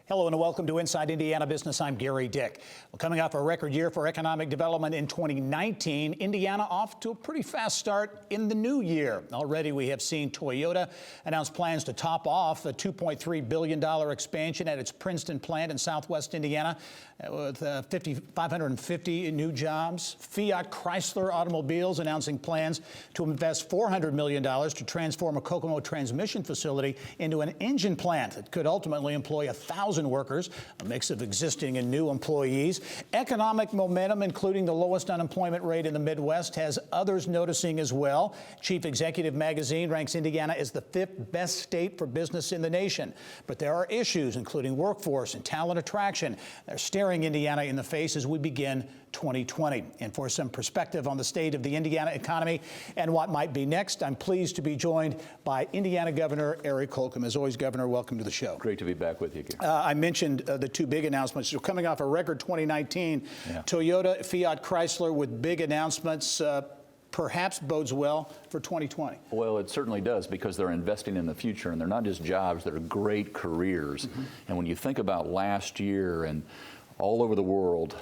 Hello and welcome to Inside Indiana Business. I'm Gary Dick. Well, coming off a record year for economic development in 2019, Indiana off to a pretty fast start in the new year. Already we have seen Toyota announce plans to top off a $2.3 billion expansion at its Princeton plant in southwest Indiana with 550 new jobs. Fiat Chrysler Automobiles announcing plans to invest $400 million to transform a Kokomo transmission facility into an engine plant that could ultimately employ 1,000 workers, a mix of existing and new employees. Economic momentum, including the lowest unemployment rate in the Midwest, has others noticing as well. Chief Executive Magazine ranks Indiana as the 5th best state for business in the nation. But there are issues, including workforce and talent attraction. They're staring Indiana in the face as we begin 2020. And for some perspective on the state of the Indiana economy and what might be next, I'm pleased to be joined by Indiana Governor Eric Holcomb. As always, Governor, welcome to the show. Great to be back with you again. I mentioned the two big announcements. So coming off a record 2019, Toyota, Fiat Chrysler with big announcements, perhaps bodes well for 2020. Well, it certainly does, because they're investing in the future, and they're not just jobs, they're great careers. And when you think about last year and all over the world,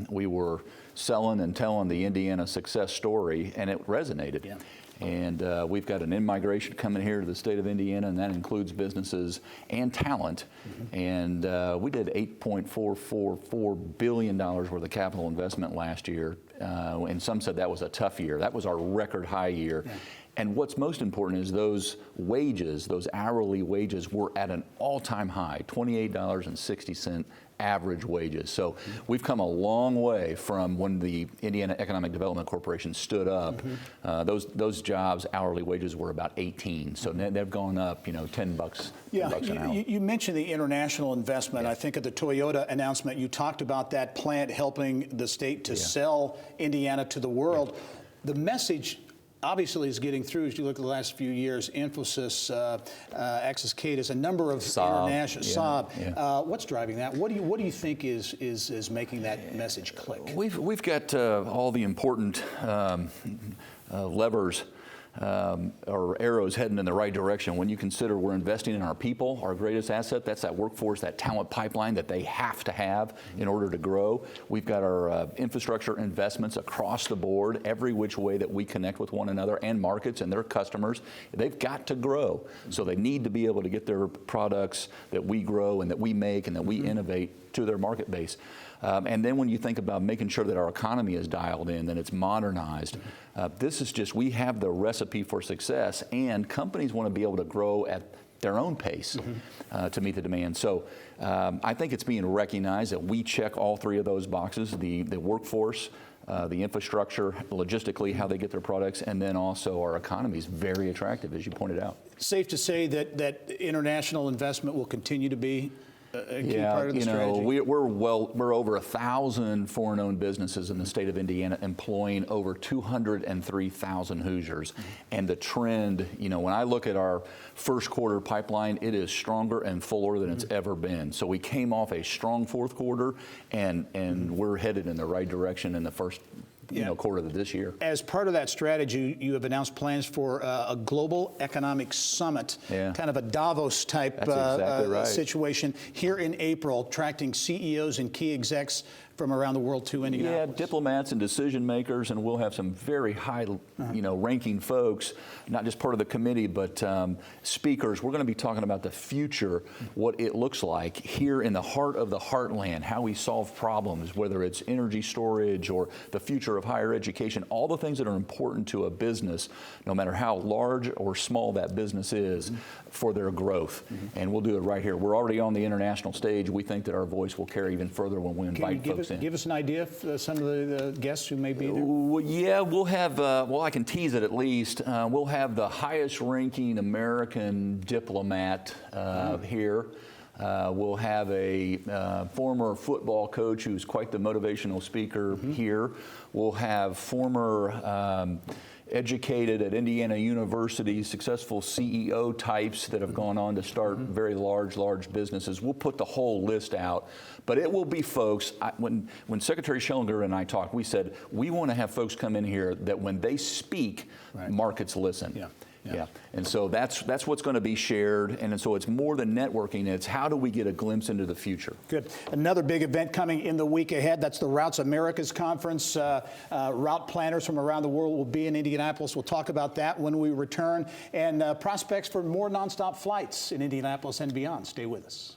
we were selling and telling the Indiana success story, and it resonated. Yeah. And we've got an in-migration coming here to the state of Indiana, and that includes businesses and talent. And we did $8.444 billion worth of capital investment last year. And some said that was a tough year. That was our record high year. Yeah. And what's most important is those wages, those hourly wages, were at an all-time high, $28.60 average wages. So we've come a long way from when the Indiana Economic Development Corporation stood up. Those jobs, hourly wages were about 18. So they've gone up, $10 bucks an hour. You mentioned the international investment. I think at the Toyota announcement, you talked about that plant helping the state to sell Indiana to the world. The message obviously is getting through as you look at the last few years. Infosys, Axis Cadis, a number of international Saab. What's driving that? What do you think is making that message click? We've got all the important levers or arrows heading in the right direction. When you consider we're investing in our people, our greatest asset, that's that workforce, that talent pipeline that they have to have in order to grow. We've got our infrastructure investments across the board, every which way that we connect with one another and markets and their customers. They've got to grow. So they need to be able to get their products that we grow and that we make and that we innovate to their market base. And then when you think about making sure that our economy is dialed in, that it's modernized, this is just, we have the recipe for success, and companies want to be able to grow at their own pace to meet the demand. So I think it's being recognized that we check all three of those boxes, the workforce, the infrastructure, logistically, how they get their products, and then also our economy is very attractive, as you pointed out. Safe to say that international investment will continue to be a key part of the strategy? We're over 1,000 foreign-owned businesses in the state of Indiana, employing over 203,000 Hoosiers. And the trend, when I look at our first quarter pipeline, it is stronger and fuller than it's ever been. So we came off a strong fourth quarter, and we're headed in the right direction in the first quarter of this year. As part of that strategy, you have announced plans for a global economic summit, kind of a Davos type situation here in April, attracting CEOs and key execs from around the world to Indianapolis. Yeah, diplomats and decision makers, and we'll have some very high, ranking folks, not just part of the committee, but speakers. We're going to be talking about the future, what it looks like here in the heart of the heartland, how we solve problems, whether it's energy storage or the future of higher education, all the things that are important to a business, no matter how large or small that business is, for their growth. And we'll do it right here. We're already on the international stage. We think that our voice will carry even further when we invite folks in. Give us an idea of some of the guests who may be there. Well, yeah, we'll have, I can tease it at least. We'll have the highest ranking American diplomat here. We'll have a former football coach who's quite the motivational speaker here. We'll have former educated at Indiana University, successful CEO types that have gone on to start very large businesses. We'll put the whole list out, but it will be folks. When Secretary Schillinger and I talked, we said we want to have folks come in here that when they speak, markets listen. Yeah. And so that's what's going to be shared. And so it's more than networking. It's how do we get a glimpse into the future? Good. Another big event coming in the week ahead. That's the Routes Americas Conference. Route planners from around the world will be in Indianapolis. We'll talk about that when we return. And prospects for more nonstop flights in Indianapolis and beyond. Stay with us.